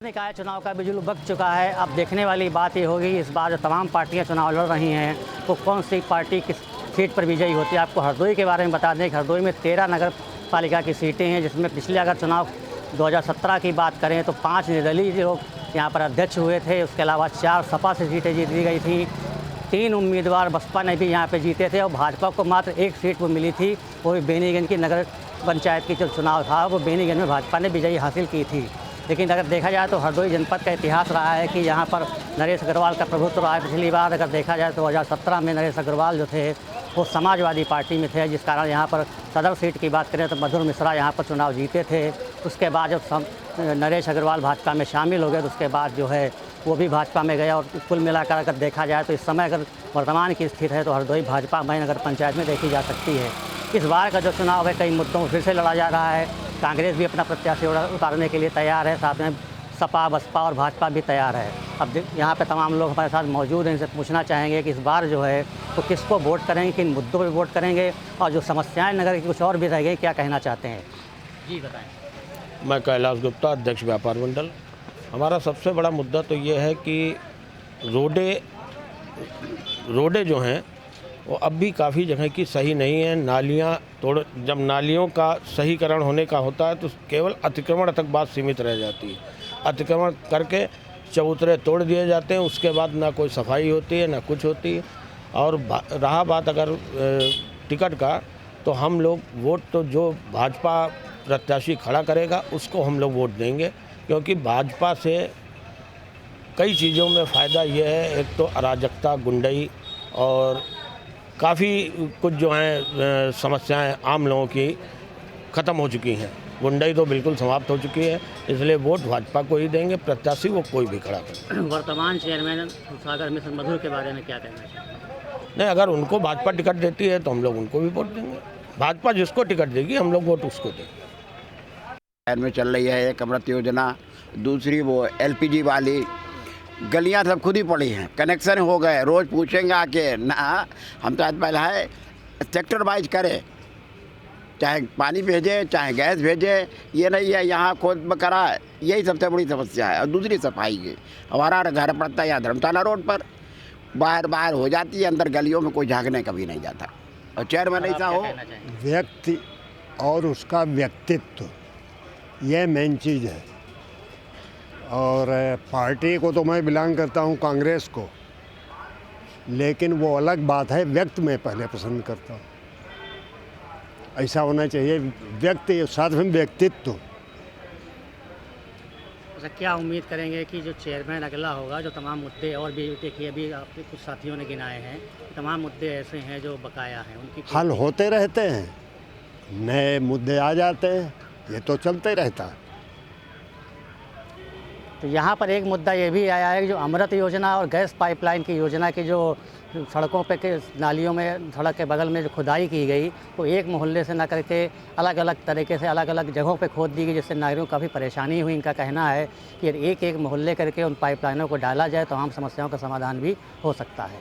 निकाय चुनाव का बिजुल बज चुका है। अब देखने वाली बात ये होगी इस बार जो तमाम पार्टियां चुनाव लड़ रही हैं वो कौन सी पार्टी किस सीट पर विजयी होती है। आपको हरदोई के बारे में बता दें कि हरदोई में 13 नगर पालिका की सीटें हैं, जिसमें पिछले अगर चुनाव 2017 की बात करें तो 5 निर्दलीय लोग यहाँ पर अध्यक्ष हुए थे। उसके अलावा 4 सपा से सीटें जीती गई थी, 3 उम्मीदवार बसपा ने भी यहाँ पे जीते थे और भाजपा को मात्र 1 सीट वो मिली थी, वो भी बेनीगंज की नगर पंचायत की जो चुनाव था वो बेनीगंज में भाजपा ने विजयी हासिल की थी। लेकिन अगर देखा जाए तो हरदोई जनपद का इतिहास रहा है कि यहाँ पर नरेश अग्रवाल का प्रभुत्व रहा है। पिछली बार अगर देखा जाए तो 2017 में नरेश अग्रवाल जो थे वो समाजवादी पार्टी में थे, जिस कारण यहाँ पर सदर सीट की बात करें तो मधुर मिश्रा यहाँ पर चुनाव जीते थे। उसके बाद जब नरेश अग्रवाल भाजपा में शामिल हो गए तो उसके बाद जो है वो भी भाजपा में गया और कुल मिलाकर अगर देखा जाए तो इस समय अगर वर्तमान की स्थिति है तो हरदोई भाजपा मई नगर पंचायत में देखी जा सकती है। इस बार का जो चुनाव है कई मुद्दों पर फिर से लड़ा जा रहा है। कांग्रेस भी अपना प्रत्याशी उतारने के लिए तैयार है, साथ में सपा बसपा और भाजपा भी तैयार है। अब यहाँ पे तमाम लोग हमारे साथ मौजूद हैं, इनसे पूछना चाहेंगे कि इस बार जो है तो किसको वोट करेंगे, किन मुद्दों पे वोट करेंगे और जो समस्याएं नगर की कुछ और भी रह गई क्या कहना चाहते हैं। जी बताएं। मैं कैलाश गुप्ता, अध्यक्ष व्यापार मंडल। हमारा सबसे बड़ा मुद्दा तो ये है कि रोडें जो हैं वो अब भी काफ़ी जगह की सही नहीं है। नालियाँ जब नालियों का सहीकरण होने का होता है तो केवल अतिक्रमण तक बात सीमित रह जाती है। अतिक्रमण करके चबूतरे तोड़ दिए जाते हैं, उसके बाद ना कोई सफाई होती है ना कुछ होती है। और रहा बात अगर टिकट का, तो हम लोग वोट तो जो भाजपा प्रत्याशी खड़ा करेगा उसको हम लोग वोट देंगे, क्योंकि भाजपा से कई चीज़ों में फ़ायदा ये है। एक तो अराजकता, गुंडई और काफ़ी कुछ जो हैं समस्याएं आम लोगों की ख़त्म हो चुकी हैं। गुंडई तो बिल्कुल समाप्त हो चुकी है, इसलिए वोट भाजपा को ही देंगे, प्रत्याशी वो कोई भी खड़ा करे। वर्तमान चेयरमैन सागर मिश्र मधुर के बारे में क्या कहना चाहिए? नहीं, अगर उनको भाजपा टिकट देती है तो हम लोग उनको भी वोट देंगे। भाजपा जिसको टिकट देगी हम लोग वोट उसको देंगे। शहर में चल रही है एक अमृत योजना, दूसरी वो LPG वाली। गलियां सब खुद ही पड़ी हैं, कनेक्शन हो गए। रोज़ पूछेंगे आके ना, हम तो आज पहले है सेक्टर वाइज करे, चाहे पानी भेजे चाहे गैस भेजे, ये नहीं है यहाँ खोद में कराए। यही सबसे बड़ी समस्या है। और दूसरी सफाई की, हमारा घर पड़ता है यहाँ धर्मशाला रोड पर, बाहर हो जाती है, अंदर गलियों में कोई झाँकने कभी नहीं जाता। और चेयरमैन ऐसा हो, व्यक्ति और उसका व्यक्तित्व ये मेन चीज़ है। और पार्टी को तो मैं बिलोंग करता हूँ कांग्रेस को, लेकिन वो अलग बात है, व्यक्ति मैं पहले पसंद करता हूँ। ऐसा होना चाहिए व्यक्ति साथ में व्यक्तित्व। अच्छा, क्या उम्मीद करेंगे कि जो चेयरमैन अगला होगा, जो तमाम मुद्दे और भी देखिए अभी आपके कुछ साथियों ने गिनाए हैं, तमाम मुद्दे ऐसे हैं जो बकाया हैं, उनकी हल होते रहते हैं, नए मुद्दे आ जाते हैं, ये तो चलते रहता है। तो यहाँ पर एक मुद्दा ये भी आया है कि जो अमृत योजना और गैस पाइपलाइन की योजना की जो सड़कों पे के नालियों में सड़क के बगल में जो खुदाई की गई वो एक मोहल्ले से न करके अलग अलग तरीके से अलग अलग जगहों पे खोद दी गई, जिससे नागरिकों को काफ़ी परेशानी हुई। इनका कहना है कि एक एक मोहल्ले करके उन पाइपलाइनों को डाला जाए तो आम समस्याओं का समाधान भी हो सकता है।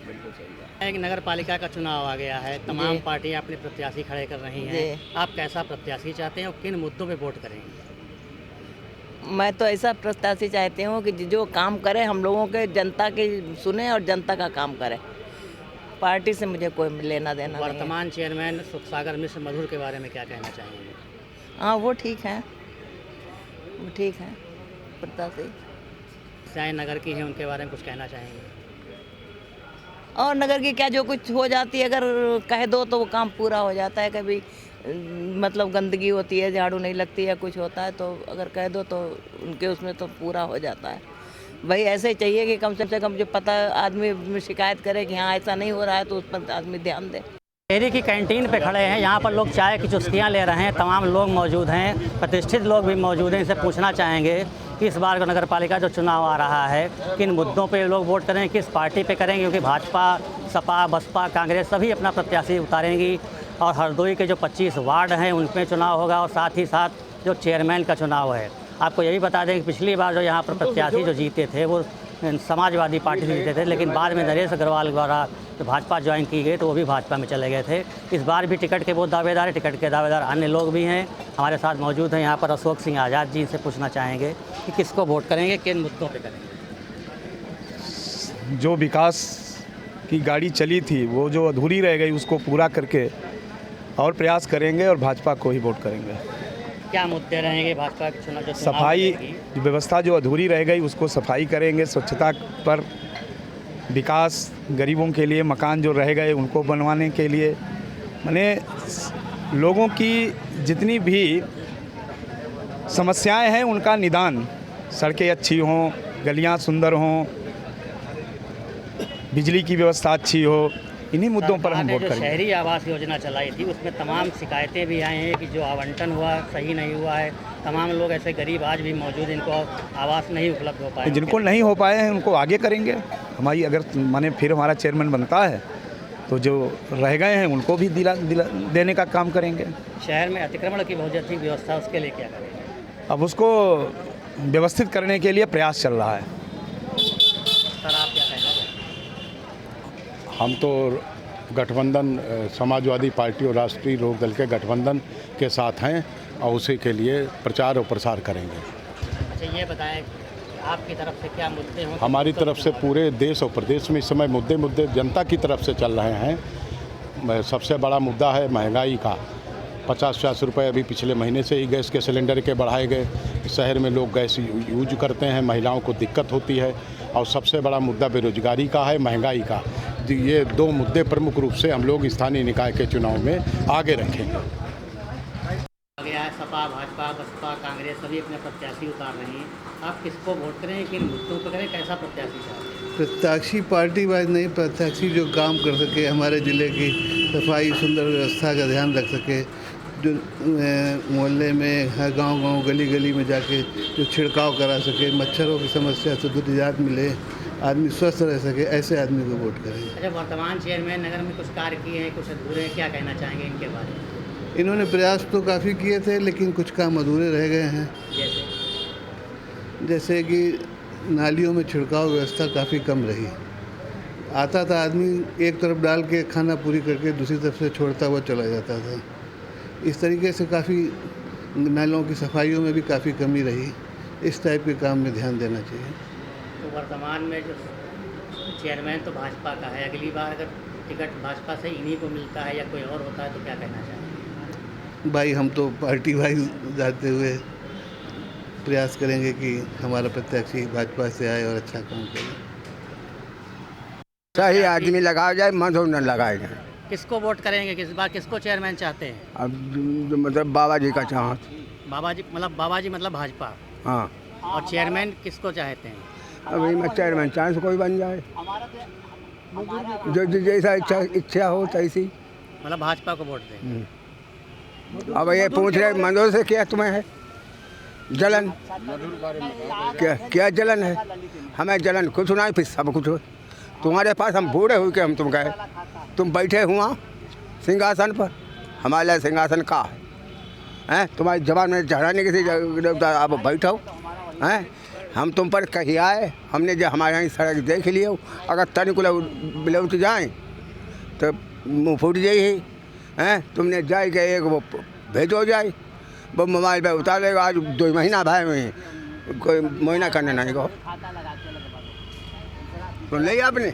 बिल्कुल सही है। एक नगर पालिका का चुनाव आ गया है, तमाम पार्टियाँ अपने प्रत्याशी खड़े कर रही हैं। आप कैसा प्रत्याशी चाहते हैं और किन मुद्दों पर वोट करेंगे? मैं तो ऐसा प्रत्याशी चाहती हूँ कि जो काम करे हम लोगों के, जनता की सुने और जनता का काम करे। पार्टी से मुझे कोई लेना देना नहीं है। वर्तमान चेयरमैन सागर मिश्र मधुर के बारे में क्या कहना चाहेंगे? हाँ, वो ठीक है, वो ठीक है प्रत्याशी। चाहे नगर की है उनके बारे में कुछ कहना चाहेंगे? और नगर की क्या जो कुछ हो जाती है, अगर कह दो तो वो काम पूरा हो जाता है। कभी मतलब गंदगी होती है, झाड़ू नहीं लगती है, कुछ होता है, तो अगर कह दो तो उनके उसमें तो पूरा हो जाता है। भाई ऐसे ही चाहिए कि कम से कम जो पता आदमी शिकायत करे कि हाँ ऐसा नहीं हो रहा है तो उस पर आदमी ध्यान दे। डेयरी की कैंटीन पे खड़े हैं, यहाँ पर लोग चाय की चुस्कियाँ ले रहे हैं, तमाम लोग मौजूद हैं, प्रतिष्ठित लोग भी मौजूद हैं। इनसे पूछना चाहेंगे कि इस बार का नगर पालिका जो चुनाव आ रहा है किन मुद्दों पे लोग वोट करेंगे, किस पार्टी पे करेंगे, क्योंकि भाजपा सपा बसपा कांग्रेस सभी अपना प्रत्याशी उतारेंगी। और हरदोई के जो 25 वार्ड हैं उनमें चुनाव होगा और साथ ही साथ जो चेयरमैन का चुनाव है। आपको ये भी बता दें कि पिछली बार जो यहाँ पर प्रत्याशी जो जीते थे वो समाजवादी पार्टी से जीते थे, लेकिन बाद में नरेश अग्रवाल द्वारा तो भाजपा ज्वाइन की गई तो वो भी भाजपा में चले गए थे। इस बार भी टिकट के वो दावेदार हैं, टिकट के दावेदार अन्य लोग भी हैं। हमारे साथ मौजूद हैं यहाँ पर अशोक सिंह आज़ाद जी से पूछना चाहेंगे कि किसको वोट करेंगे, किन मुद्दों पर करेंगे। जो विकास की गाड़ी चली थी वो जो अधूरी रह गई उसको पूरा करके और प्रयास करेंगे और भाजपा को ही वोट करेंगे। क्या मुद्दे रहेंगे भाजपा के चुनाव जो सफाई व्यवस्था जो अधूरी रह गई उसको सफाई करेंगे, स्वच्छता पर विकास, गरीबों के लिए मकान जो रह गए उनको बनवाने के लिए, माने लोगों की जितनी भी समस्याएं हैं उनका निदान, सड़कें अच्छी हों, गलियां सुंदर हों, बिजली की व्यवस्था अच्छी हो, इन्हीं मुद्दों पर हम वोट करेंगे। शहरी आवास योजना चलाई थी उसमें तमाम शिकायतें भी आई हैं कि जो आवंटन हुआ सही नहीं हुआ है। तमाम लोग ऐसे गरीब आज भी मौजूद, इनको आवास नहीं उपलब्ध हो पाए। जिनको नहीं हो पाए हैं उनको आगे करेंगे। हमारी अगर माने फिर हमारा चेयरमैन बनता है तो जो रह गए हैं उनको भी देने का काम करेंगे। शहर में अतिक्रमण की बहुत ज़्यादा व्यवस्था, उसके लिए क्या करेंगे? अब उसको व्यवस्थित करने के लिए प्रयास चल रहा है। सर आप क्या कहना चाहेंगे? हम तो गठबंधन समाजवादी पार्टी और राष्ट्रीय लोक दल के गठबंधन के साथ हैं और उसी के लिए प्रचार और प्रसार करेंगे। अच्छा ये बताएं आपकी तरफ से क्या मुद्दे हों? हमारी तरफ से पूरे देश और प्रदेश में इस समय मुद्दे जनता की तरफ से चल रहे हैं। सबसे बड़ा मुद्दा है महंगाई का। 50-50 रुपये अभी पिछले महीने से ही गैस के सिलेंडर के बढ़ाए गए। शहर में लोग गैस यूज करते हैं, महिलाओं को दिक्कत होती है। और सबसे बड़ा मुद्दा बेरोजगारी का है, महंगाई का। ये दो मुद्दे प्रमुख रूप से हम लोग स्थानीय निकाय के चुनाव में आगे रखेंगे। गया है सपा, भाजपा, बसपा, कांग्रेस सभी अपने प्रत्याशी उतार रही हैं। आप किसको वोट करें, किन मुद्दों पर करें, कैसा प्रत्याशी चाहते हैं? प्रत्याशी पार्टी वाइज नहीं, प्रत्याशी जो काम कर सके, हमारे ज़िले की सफाई सुंदर व्यवस्था का ध्यान रख सके, जो मोहल्ले में हर गांव गली गली में जाके जो छिड़काव करा सके, मच्छरों की समस्या से दूर निजात मिले, आदमी स्वस्थ रह सके, ऐसे आदमी को वोट करें। अच्छा वर्तमान चेयरमैन नगर में कुछ कार्य किए हैं, कुछ अधूरे हैं, क्या कहना चाहेंगे इनके बारे में? इन्होंने प्रयास तो काफ़ी किए थे लेकिन कुछ काम अधूरे रह गए हैं। जैसे कि नालियों में छिड़काव व्यवस्था काफ़ी कम रही। आता था आदमी एक तरफ डाल के खाना पूरी करके दूसरी तरफ से छोड़ता हुआ चला जाता था। इस तरीके से काफ़ी नालों की सफाइयों में भी काफ़ी कमी रही। इस टाइप के काम में ध्यान देना चाहिए। तो वर्तमान में जो चेयरमैन तो भाजपा का है, अगली बार अगर टिकट भाजपा से इन्हीं को मिलता है या कोई और होता है तो क्या कहना चाहेंगे? भाई हम तो पार्टी वाइज जाते हुए प्रयास करेंगे कि हमारा प्रत्याशी भाजपा से आए और अच्छा काम करे। सही आदमी लगाया जाए, मधुर न लगाए जाए। किसको वोट करेंगे, किस बार किसको चेयरमैन चाहते हैं? अब मतलब बाबा जी का चाहत। बाबा जी मतलब भाजपा। हाँ। और चेयरमैन किसको चाहते हैं? अभी मैं चेयरमैन चाहे कोई बन जाए, जो जैसा इच्छा हो तैसी। मतलब भाजपा को वोट दें। अब ये पूछ रहे मधुर से क्या तुम्हें है जलन? क्या जलन है? हमें जलन कुछ नहीं, फिर सब कुछ हो तुम्हारे पास। हम बूढ़े हुए के हम तुम गए, तुम बैठे हुआ सिंहासन पर, हमारे सिंहासन का है तुम्हारी जबान में चढ़ाने की अब बैठो हैं। हम तुम पर कहीं आए, हमने जो हमारे यहाँ सड़क देख ली हो, अगर तनिक बिलौट जाए तो मुँह फूट जाए हैं। तुमने जाए के एक वो भेजो जाए, वो मोबाइल पे उतार लेगा। आज 2 महीना भाई में कोई महीना करने नहीं को तो ले आपने।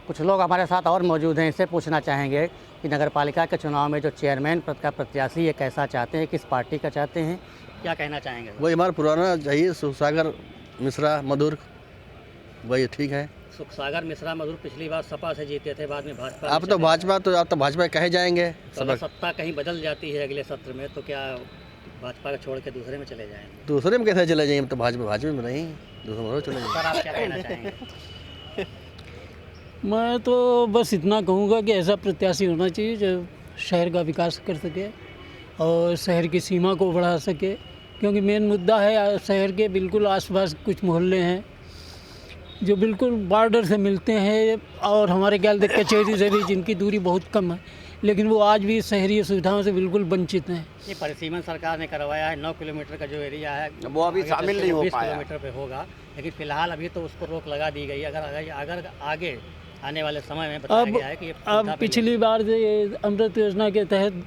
कुछ लोग हमारे साथ और मौजूद हैं, इससे पूछना चाहेंगे कि नगर पालिका के चुनाव में जो चेयरमैन पद का प्रत्याशी है कैसा चाहते हैं, किस पार्टी का चाहते हैं, क्या कहना चाहेंगे? वही हमारा पुराना चाहिए, सुखसागर मिश्रा मधुर, वही ठीक है। सुखसागर मिश्रा मधुर पिछली बार सपा से जीते थे, बाद में भाजपा। आप तो भाजपा कहे जाएंगे। तो सत्ता कहीं बदल जाती है अगले सत्र में तो क्या भाजपा को छोड़ के दूसरे में चले जाएंगे? दूसरे में कैसे चले जाएंगे? तो भाजपा में नहीं, दूसरे में चले जाएंगे। सर आप क्या कहना चाहेंगे? मैं तो बस इतना कहूँगा कि ऐसा प्रत्याशी होना चाहिए जो शहर का विकास कर सके और शहर की सीमा को बढ़ा सके, क्योंकि मेन मुद्दा है शहर के बिल्कुल आसपास कुछ मोहल्ले हैं जो बिल्कुल बॉर्डर से मिलते हैं और हमारे ख्याल से कचहरी से भी जिनकी दूरी बहुत कम है, लेकिन वो आज भी शहरी सुविधाओं से बिल्कुल वंचित हैं। ये परिसीमन सरकार ने करवाया है, 9 किलोमीटर का जो एरिया है वो अभी शामिल नहीं हो 20 पाया। किलोमीटर पे होगा, लेकिन फिलहाल अभी तो उसको रोक लगा दी गई है। अगर आगे आने वाले समय में बताया गया है कि अब पिछली बार जो ये अमृत योजना के तहत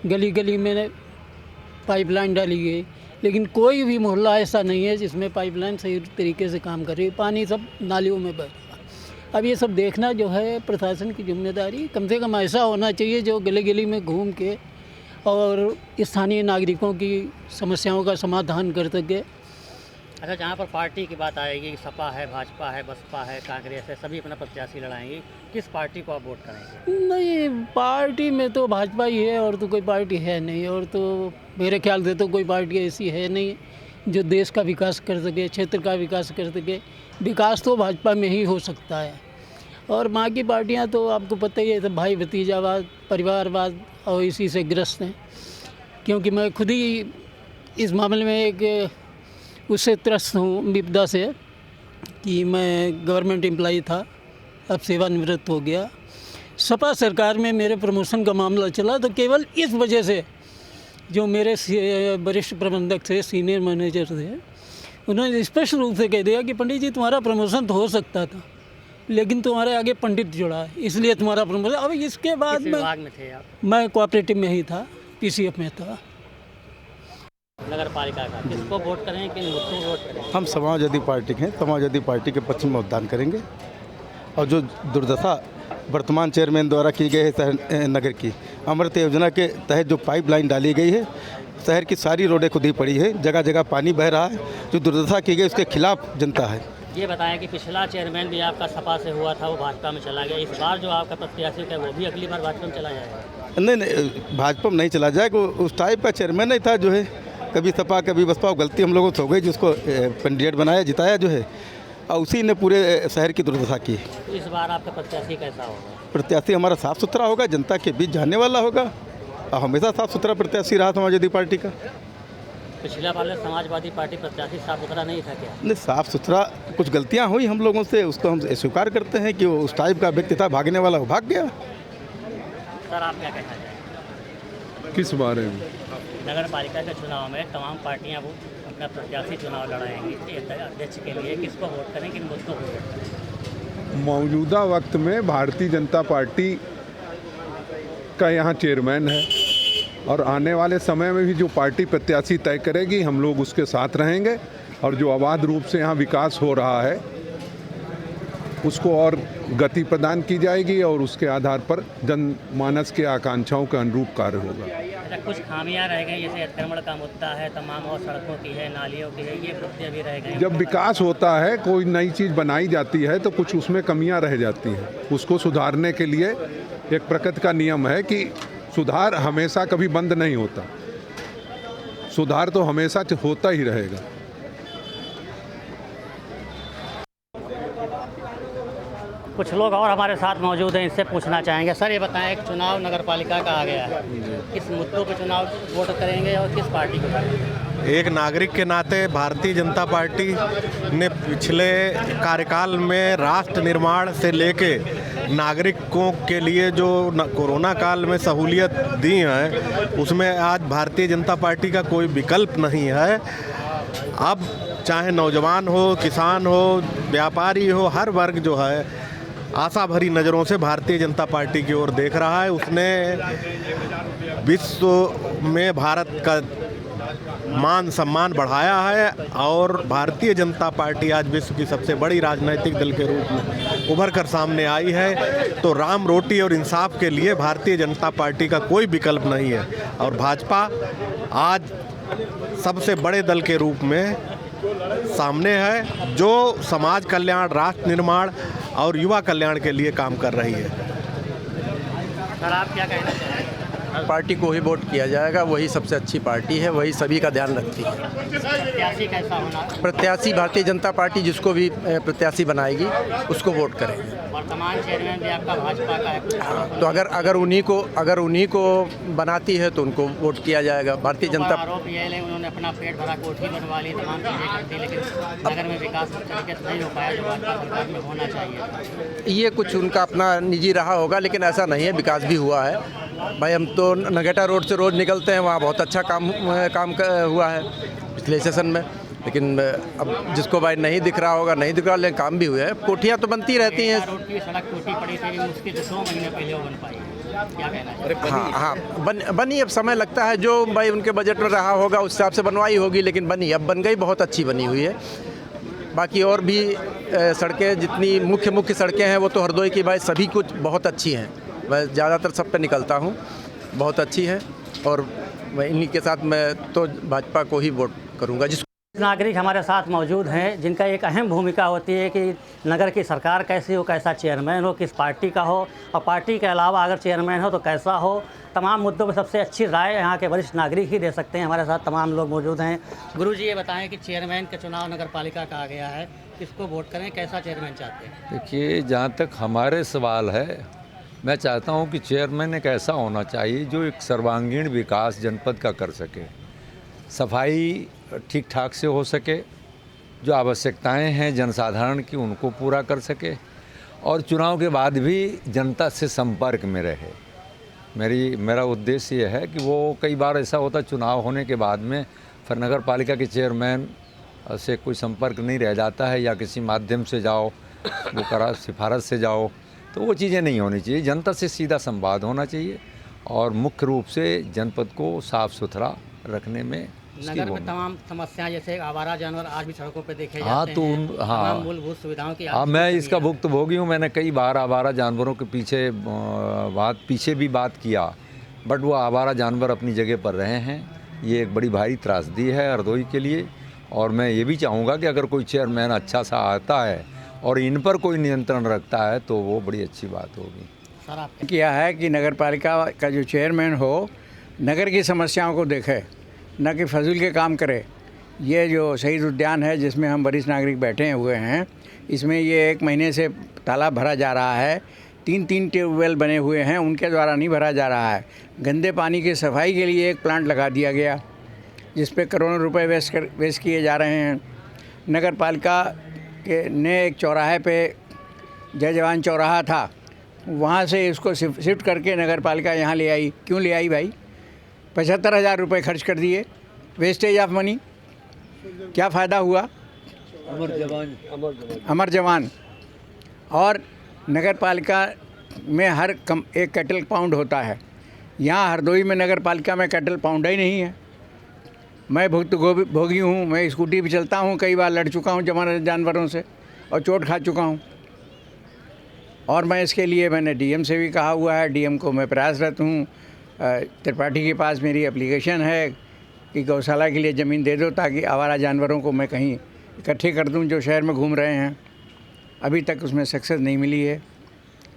गली गली में पाइपलाइन डाली गई, लेकिन कोई भी मोहल्ला ऐसा नहीं है जिसमें पाइपलाइन सही तरीके से काम कर रही है। पानी सब नालियों में बह रहा है। अब ये सब देखना जो है प्रशासन की जिम्मेदारी। कम से कम ऐसा होना चाहिए जो गली गली में घूम के और स्थानीय नागरिकों की समस्याओं का समाधान कर सके। अच्छा, जहाँ पर पार्टी की बात आएगी, सपा है, भाजपा है, बसपा है, कांग्रेस है, सभी अपना प्रत्याशी लड़ाएंगे, किस पार्टी को आप वोट करेंगे? नहीं, पार्टी में तो भाजपा ही है और तो कोई पार्टी है नहीं। और तो मेरे ख्याल से तो कोई पार्टी ऐसी है नहीं जो देश का विकास कर सके, क्षेत्र का विकास कर सके। विकास तो भाजपा में ही हो सकता है। और बाकी पार्टियां तो आपको पता ही है, सब भाई भतीजावाद, परिवारवाद और इसी से ग्रस्त हैं। क्योंकि मैं खुद ही इस मामले में एक उससे त्रस्त हूँ, विपदा से, कि मैं गवर्नमेंट एम्प्लॉई था, अब सेवानिवृत्त हो गया। सपा सरकार में मेरे प्रमोशन का मामला चला तो केवल इस वजह से जो मेरे वरिष्ठ प्रबंधक थे, सीनियर मैनेजर थे, उन्होंने स्पष्ट रूप से कह दिया कि पंडित जी तुम्हारा प्रमोशन तो हो सकता था, लेकिन तुम्हारे आगे पंडित जुड़ा है, इसलिए तुम्हारा प्रमोशन। अब इसके बाद विभाग में थे आप? मैं कोऑपरेटिव में ही था, पीसीएफ में था। नगर पालिका का किसको वोट करें, किन मुद्दों को वोट करें? हम समाजवादी पार्टी के हैं, समाजवादी पार्टी के पक्ष में मतदान करेंगे। और जो दुर्दशा वर्तमान चेयरमैन द्वारा की गई है शहर नगर की, अमृत योजना के तहत जो पाइपलाइन डाली गई है, शहर की सारी रोडें खुदी पड़ी है, जगह जगह पानी बह रहा है, जो दुर्दशा की गई उसके खिलाफ जनता है। ये बताएं कि पिछला चेयरमैन भी आपका सपा से हुआ था, वो भाजपा में चला गया। इस बार जो आपका प्रत्याशी है वो भी अगली बार भाजपा में चला जाएगा? नहीं, भाजपा में नहीं चला जाएगा। उस टाइप का चेयरमैन नहीं था जो है, कभी सपा कभी बसपा। गलती हम लोगों से हो गई, जिसको कैंडिडेट बनाया, जिताया जो है, और उसी ने पूरे शहर की दुर्दशा की है। इस बार आपका प्रत्याशी कैसा होगा? प्रत्याशी हमारा साफ़ सुथरा होगा, जनता के बीच जाने वाला होगा, और हमेशा साफ़ सुथरा प्रत्याशी रहा समाजवादी पार्टी का। पिछला वाले समाजवादी पार्टी प्रत्याशी साफ सुथरा नहीं था क्या? नहीं, साफ़ सुथरा कुछ गलतियां हुई हम लोगों से, उसको हम स्वीकार करते हैं कि वो उस टाइप का व्यक्ति था, भागने वाला वो भाग गया। सर, आप क्या कहना चाहेंगे? किस बारे में? नगर पालिका के चुनाव में तमाम पार्टियां वो अपना प्रत्याशी चुनाव लड़ाएंगी, अध्यक्ष के लिए किसको वोट करें, किन मुद्दों को वोट करें? मौजूदा वक्त में भारतीय जनता पार्टी का यहाँ चेयरमैन है, और आने वाले समय में भी जो पार्टी प्रत्याशी तय करेगी हम लोग उसके साथ रहेंगे। और जो अबाध रूप से यहाँ विकास हो रहा है उसको और गति प्रदान की जाएगी, और उसके आधार पर जनमानस के आकांक्षाओं के अनुरूप कार्य होगा। अच्छा, कुछ खामियां रह गई, जैसे अतिक्रमण का मुद्दा है, तमाम और सड़कों की है, नालियों की है, ये मुद्दे भी रह गए। जब विकास होता है, कोई नई चीज़ बनाई जाती है, तो कुछ उसमें कमियां रह जाती हैं। उसको सुधारने के लिए एक प्रकृति का नियम है कि सुधार हमेशा कभी बंद नहीं होता, सुधार तो हमेशा होता ही रहेगा। कुछ लोग और हमारे साथ मौजूद हैं, इससे पूछना चाहेंगे। सर, ये बताएं, एक चुनाव नगर पालिका का आ गया है, किस मुद्दों पर चुनाव वोट करेंगे और किस पार्टी को करेंगे? एक नागरिक के नाते भारतीय जनता पार्टी ने पिछले कार्यकाल में राष्ट्र निर्माण से लेके नागरिकों के लिए जो कोरोना काल में सहूलियत दी है, उसमें आज भारतीय जनता पार्टी का कोई विकल्प नहीं है। अब चाहे नौजवान हो, किसान हो, व्यापारी हो, हर वर्ग जो है आशा भरी नज़रों से भारतीय जनता पार्टी की ओर देख रहा है। उसने विश्व में भारत का मान सम्मान बढ़ाया है, और भारतीय जनता पार्टी आज विश्व की सबसे बड़ी राजनीतिक दल के रूप में उभर कर सामने आई है। तो राम, रोटी और इंसाफ के लिए भारतीय जनता पार्टी का कोई विकल्प नहीं है, और भाजपा आज सबसे बड़े दल के रूप में सामने है, जो समाज कल्याण, राष्ट्र निर्माण और युवा कल्याण के लिए काम कर रही है। सर, आप क्या कहना चाहेंगे? पार्टी को ही वोट किया जाएगा। वही सबसे अच्छी पार्टी है, वही सभी का ध्यान रखती है। प्रत्याशी कैसा होना? प्रत्याशी भारतीय जनता पार्टी जिसको भी प्रत्याशी बनाएगी उसको वोट करेंगे। वर्तमान चेयरमैन भी आपका भाजपा का है, तो अगर उन्हीं को बनाती है तो उनको वोट किया जाएगा। भारतीय जनता आरोप ये है उन्होंने अपना पेट भरा कोठी बनवा ली, तमाम चीज़ें कर दी, लेकिन नगर में विकास तरीके से नहीं हो पाया जो भाजपा सरकार में होना चाहिए। ये कुछ उनका अपना निजी रहा होगा, लेकिन ऐसा नहीं है, विकास भी हुआ है। भाई हम तो नगेटा रोड से रोज़ निकलते हैं, वहाँ बहुत अच्छा काम हुआ है पिछले सेशन में। लेकिन अब जिसको भाई नहीं दिख रहा होगा नहीं दिख रहा, लेकिन काम भी हुआ है। कोठियाँ तो बनती रहती हैं। रोड की सड़क टूटी पड़ी थी, मुश्किल से 2 महीने पहले वो बन पाई, क्या कहना है? हाँ, बनी। अब समय लगता है, जो भाई उनके बजट में रहा होगा उस हिसाब से बनवाई होगी, लेकिन बनी, अब बन गई, बहुत अच्छी बनी हुई है। बाकी और भी सड़कें जितनी मुख्य सड़कें हैं वो तो हरदोई की भाई सभी कुछ बहुत अच्छी हैं। मैं ज़्यादातर सब पे निकलता हूँ, बहुत अच्छी है। और इन्हीं के साथ मैं तो भाजपा को ही वोट करूँगा। नागरिक हमारे साथ मौजूद हैं जिनका एक अहम भूमिका होती है कि नगर की सरकार कैसी हो, कैसा चेयरमैन हो, किस पार्टी का हो, और पार्टी के अलावा अगर चेयरमैन हो तो कैसा हो। तमाम मुद्दों पर सबसे अच्छी राय यहाँ के वरिष्ठ नागरिक ही दे सकते हैं। हमारे साथ तमाम लोग मौजूद हैं। गुरुजी ये बताएं कि चेयरमैन का चुनाव नगर पालिका का आ गया है, किसको वोट करें, कैसा चेयरमैन चाहते हैं? देखिए, जहाँ तक हमारे सवाल है, मैं चाहता हूँ कि चेयरमैन एक ऐसा होना चाहिए जो एक सर्वांगीण विकास जनपद का कर सके, सफाई ठीक ठाक से हो सके, जो आवश्यकताएं हैं जनसाधारण की उनको पूरा कर सके, और चुनाव के बाद भी जनता से संपर्क में रहे। मेरा उद्देश्य ये है कि वो कई बार ऐसा होता चुनाव होने के बाद में फिर नगर पालिका के चेयरमैन से कोई संपर्क नहीं रह जाता है, या किसी माध्यम से जाओ, वो सिफारिश से जाओ, तो वो चीज़ें नहीं होनी चाहिए। जनता से सीधा संवाद होना चाहिए, और मुख्य रूप से जनपद को साफ़ सुथरा रखने में नगर में तमाम समस्याएं, जैसे आवारा जानवर आज भी सड़कों पर देखे जाते हैं, तमाम मूलभूत सुविधाओं की मैं इसका भुक्तभोगी हूँ। मैंने कई बार आवारा जानवरों के पीछे भी बात किया, बट वो आवारा जानवर अपनी जगह पर रहे हैं। ये एक बड़ी भारी त्रासदी है हरदोई के लिए, और मैं ये भी चाहूँगा कि अगर कोई चेयरमैन अच्छा सा आता है और इन पर कोई नियंत्रण रखता है तो वो बड़ी अच्छी बात होगी। सर, आप किया है कि नगर पालिका का जो चेयरमैन हो नगर की समस्याओं को देखे, न कि फजूल के काम करे। ये जो शहीद उद्यान है जिसमें हम वरिष्ठ नागरिक बैठे हुए हैं, इसमें ये 1 महीने से तालाब भरा जा रहा है। 3 ट्यूबवेल बने हुए हैं, उनके द्वारा नहीं भरा जा रहा है। गंदे पानी की सफाई के लिए एक प्लांट लगा दिया गया जिस पे करोड़ों रुपए वेस्ट किए जा रहे हैं। नगर पालिका ने एक चौराहे पे जय जवान चौराहा था, वहाँ से इसको शिफ्ट करके नगर पालिका यहाँ ले आई। क्यों ले आई भाई? 75,000 रुपये खर्च कर दिए, वेस्टेज ऑफ मनी। क्या फ़ायदा हुआ? अमर जवान। और नगर पालिका में एक कैटल पाउंड होता है, यहाँ हरदोई में नगर पालिका में कैटल पाउंड ही नहीं है। मैं भुक्तभोगी हूँ, मैं स्कूटी पे चलता हूँ, कई बार लड़ चुका हूँ जमानत जानवरों से और चोट खा चुका हूँ। और मैं इसके लिए मैंने डीएम से भी कहा हुआ है, डीएम को मैं प्रयासरत हूँ। त्रिपाठी के पास मेरी एप्लीकेशन है कि गौशाला के लिए ज़मीन दे दो ताकि आवारा जानवरों को मैं कहीं इकट्ठे कर दूं जो शहर में घूम रहे हैं। अभी तक उसमें सक्सेस नहीं मिली है,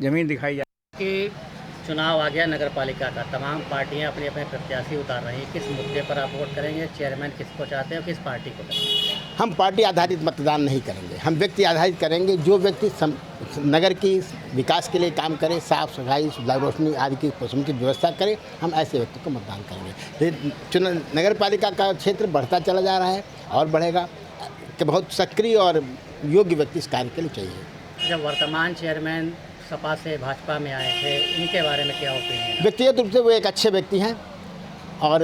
ज़मीन दिखाई जा कि चुनाव आ गया नगर पालिका का, तमाम पार्टियां अपने अपने प्रत्याशी उतार रही हैं। किस मुद्दे पर आप वोट करेंगे? चेयरमैन किसको चाहते हैं और किस पार्टी को करेंगे? हम पार्टी आधारित मतदान नहीं करेंगे, हम व्यक्ति आधारित करेंगे। जो व्यक्ति नगर की विकास के लिए काम करे, साफ़ सफाई, रोशनी आदि की किस्म की व्यवस्था करे, हम ऐसे व्यक्ति को मतदान करेंगे। नगर पालिका का क्षेत्र बढ़ता चला जा रहा है और बढ़ेगा, कि बहुत सक्रिय और योग्य व्यक्ति इस कार्य के लिए चाहिए। जब वर्तमान चेयरमैन सपा से भाजपा में आए थे, इनके बारे में क्या ओपिनियन? व्यक्तिगत रूप से वो एक अच्छे व्यक्ति हैं और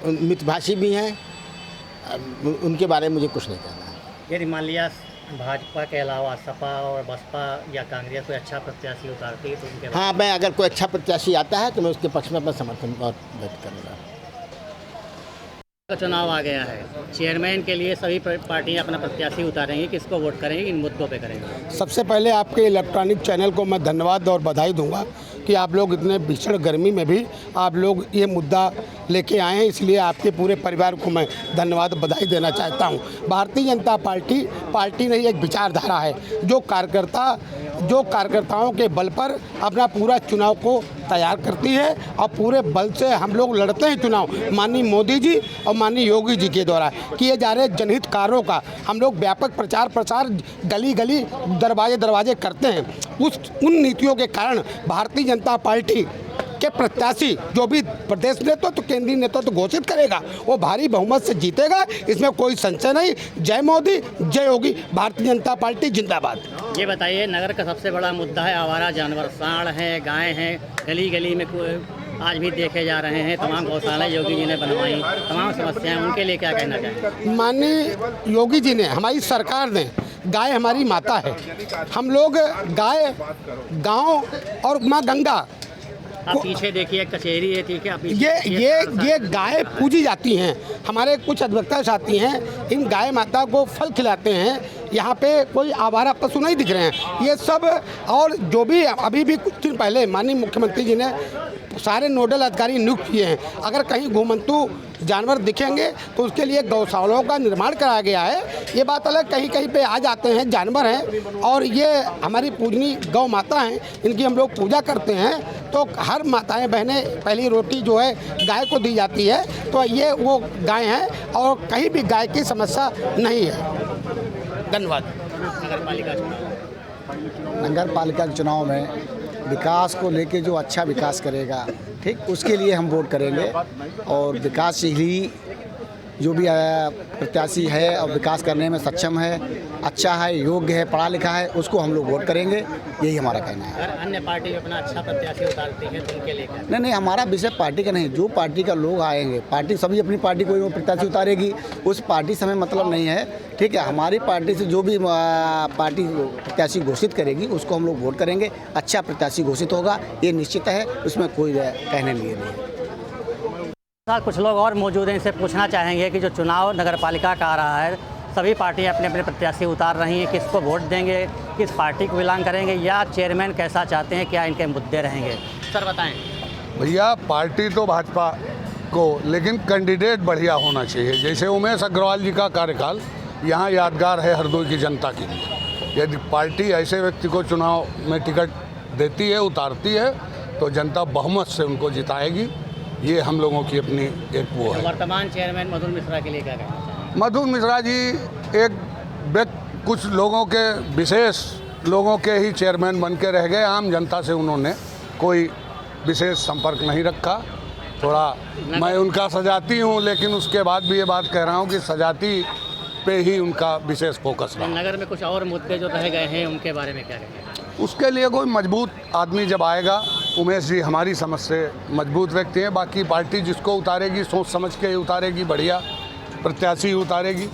मितभाषी भी हैं, उनके बारे में मुझे कुछ नहीं कहना है। यदि मान लिया भाजपा के अलावा सपा और बसपा या कांग्रेस कोई अच्छा प्रत्याशी उतारती है तो उनके हाँ, मैं अगर कोई अच्छा प्रत्याशी आता है तो मैं उसके पक्ष में अपना समर्थन और व्यक्त करूँगा। चुनाव आ गया है, चेयरमैन के लिए सभी पार्टियां अपना प्रत्याशी उतारेंगी, किसको वोट करेंगे, इन मुद्दों पे करेंगे? सबसे पहले आपके इलेक्ट्रॉनिक चैनल को मैं धन्यवाद और बधाई दूंगा कि आप लोग इतने भीषण गर्मी में भी आप लोग ये मुद्दा लेके आए हैं, इसलिए आपके पूरे परिवार को मैं धन्यवाद बधाई देना चाहता हूँ। भारतीय जनता पार्टी नहीं, एक विचारधारा है। जो कार्यकर्ता जो कार्यकर्ताओं के बल पर अपना पूरा चुनाव को तैयार करती है और पूरे बल से हम लोग लड़ते हैं चुनाव माननीय मोदी जी और माननीय योगी जी के द्वारा किए जा रहे जनहित कार्यों का हम लोग व्यापक प्रचार प्रसार गली गली दरवाजे दरवाजे करते हैं। उन नीतियों के कारण भारतीय जनता पार्टी के प्रत्याशी जो भी प्रदेश नेतृत्व तो केंद्रीय नेतृत्व तो घोषित करेगा वो भारी बहुमत से जीतेगा, इसमें कोई संशय नहीं। जय मोदी जय योगी, भारतीय जनता पार्टी जिंदाबाद। ये बताइए, नगर का सबसे बड़ा मुद्दा है आवारा जानवर, सांड हैं, गाय हैं, गली गली में आज भी देखे जा रहे हैं। तमाम गौशालाएं योगी जी ने बनवाई, तमाम समस्याएं, उनके लिए क्या कहना चाहेंगे? माननीय योगी जी ने, हमारी सरकार ने, गाय हमारी माता है, हम लोग गाय, गांव और माँ गंगा, आप पीछे देखिए कचहरी है, ठीक है, ये गाय पूजी जाती हैं। हमारे कुछ अधिवक्ता साथी हैं, इन गाय माता को फल खिलाते हैं। यहाँ पे कोई आवारा पशु नहीं दिख रहे हैं ये सब। और जो भी अभी भी कुछ दिन पहले माननीय मुख्यमंत्री जी ने सारे नोडल अधिकारी नियुक्त किए हैं। अगर कहीं घुमंतु जानवर दिखेंगे तो उसके लिए गौशालाओं का निर्माण कराया गया है। ये बात अलग, कहीं कहीं पे आ जाते हैं जानवर हैं और ये हमारी पूजनीय गौ माता हैं, इनकी हम लोग पूजा करते हैं। तो हर माताएं बहनें पहली रोटी जो है गाय को दी जाती है, तो ये वो गाय हैं और कहीं भी गाय की समस्या नहीं है। धन्यवाद। नगर पालिका के चुनाव में विकास को लेके जो अच्छा विकास करेगा, ठीक, उसके लिए हम वोट करेंगे। और विकासशील जो भी प्रत्याशी है और विकास करने में सक्षम है, अच्छा है, योग्य है, पढ़ा लिखा है, उसको हम लोग वोट करेंगे। यही हमारा कहना है। अगर अन्य पार्टी में अपना अच्छा प्रत्याशी उतारती है तो उनके लिए क्या? नहीं, हमारा विषय पार्टी का नहीं, जो पार्टी का लोग आएंगे, पार्टी सभी अपनी पार्टी को प्रत्याशी उतारेगी, उस पार्टी से हमें मतलब नहीं है, ठीक है। हमारी पार्टी से जो भी पार्टी प्रत्याशी घोषित करेगी उसको हम लोग वोट करेंगे। अच्छा प्रत्याशी घोषित होगा, ये निश्चित है, उसमें कोई कहने लिए नहीं। कुछ लोग और मौजूद हैं, इनसे पूछना चाहेंगे कि जो चुनाव नगर पालिका का आ रहा है, सभी पार्टियां अपने अपने प्रत्याशी उतार रही हैं, किसको वोट देंगे, किस पार्टी को बिलोंग करेंगे या चेयरमैन कैसा चाहते हैं, क्या इनके मुद्दे रहेंगे? सर बताएं। भैया, पार्टी तो भाजपा को, लेकिन कैंडिडेट बढ़िया होना चाहिए। जैसे उमेश अग्रवाल जी का कार्यकाल यहाँ यादगार है हरदोई की जनता के लिए। यदि पार्टी ऐसे व्यक्ति को चुनाव में टिकट देती है, उतारती है, तो जनता बहुमत से उनको जिताएगी। ये हम लोगों की अपनी एक वो है। वर्तमान चेयरमैन मधुर मिश्रा के लिए क्या कहना चाहिए? मधुर मिश्रा जी एक कुछ लोगों के, विशेष लोगों के ही चेयरमैन बन के रह गए। आम जनता से उन्होंने कोई विशेष संपर्क नहीं रखा। थोड़ा मैं उनका सजाती हूँ, लेकिन उसके बाद भी ये बात कह रहा हूँ कि सजाती पे ही उनका विशेष फोकस रहा। नगर में कुछ और मुद्दे जो रह गए हैं उनके बारे में क्या कहेंगे? उसके लिए कोई मजबूत आदमी जब आएगा, उमेश जी हमारी समझ से मजबूत व्यक्ति हैं। बाकी पार्टी जिसको उतारेगी सोच समझ के ही उतारेगी, बढ़िया प्रत्याशी उतारेगी।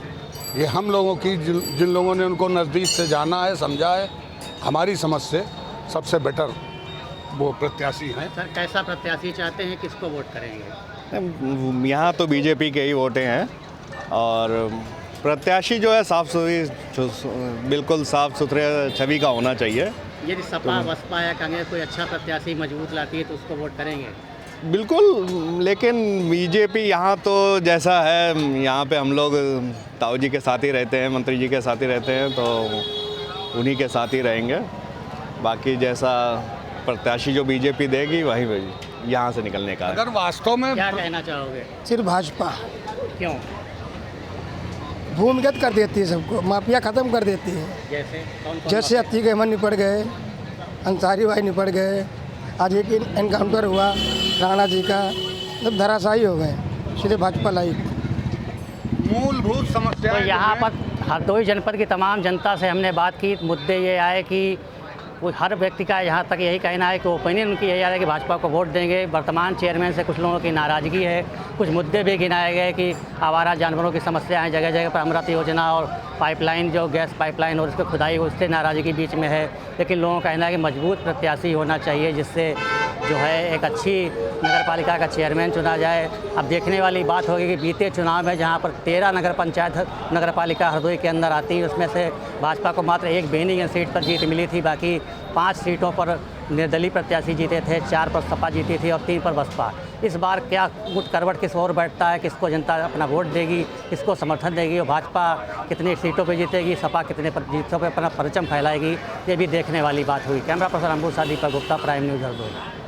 ये हम लोगों की जिन लोगों ने उनको नज़दीक से जाना है, समझा है, हमारी समझ से सबसे बेटर वो प्रत्याशी हैं। सर कैसा प्रत्याशी चाहते हैं, किसको वोट करेंगे? यहाँ तो बीजेपी के ही वोटें हैं और प्रत्याशी जो है साफ सुथरी, बिल्कुल साफ सुथरे छवि का होना चाहिए। यदि सपा बसपा या कांग्रेस कोई अच्छा प्रत्याशी मजबूत लाती है तो उसको वोट करेंगे? बिल्कुल, लेकिन बीजेपी यहाँ तो जैसा है, यहाँ पे हम लोग ताऊ जी के साथ ही रहते हैं, मंत्री जी के साथ ही रहते हैं, तो उन्हीं के साथ ही रहेंगे। बाकी जैसा प्रत्याशी जो बीजेपी देगी वही यहाँ से निकलने का है। अगर वास्तव में क्या कहना चाहोगे? सिर्फ भाजपा। क्यों? भूमिगत कर देती है सबको, माफिया ख़त्म कर देती है। जैसे अतीक अहमद निपट गए, अंसारी भाई निपट गए, आज एक एनकाउंटर हुआ राणा जी का, सब धराशायी हो गए, सीधे भाजपा लाई। मूलभूत समस्या तो यहाँ पर हरदोई जनपद की तमाम जनता से हमने बात की। मुद्दे ये आए कि वो हर व्यक्ति का यहाँ तक यही कहना है कि ओपिनियन उनकी यही आ रहा है कि भाजपा को वोट देंगे। वर्तमान चेयरमैन से कुछ लोगों की नाराज़गी है। कुछ मुद्दे भी गिनाए गए कि आवारा जानवरों की समस्या है, जगह जगह पर अमृत योजना और पाइपलाइन, जो गैस पाइपलाइन और उसकी खुदाई, उससे नाराज़गी बीच में है। लेकिन लोगों का कहना है कि मजबूत प्रत्याशी होना चाहिए जिससे जो है एक अच्छी नगर पालिका का चेयरमैन चुना जाए। अब देखने वाली बात होगी कि बीते चुनाव में जहाँ पर 13 नगर पंचायत नगर पालिका हरदोई के अंदर आती है, उसमें से भाजपा को मात्र एक बेनीगंज सीट पर जीत मिली थी। बाकी 5 सीटों पर निर्दलीय प्रत्याशी जीते थे, 4 पर सपा जीती थी और 3 पर बसपा। इस बार क्या गुट करवट किस ओर बैठता है, किसको जनता अपना वोट देगी, किसको समर्थन देगी और भाजपा कितनी सीटों पर जीतेगी, सपा कितने सीटों पर अपना परचम फैलाएगी, ये भी देखने वाली बात हुई। Camera person Ambuja Deepak Gupta, prime news Hardoi.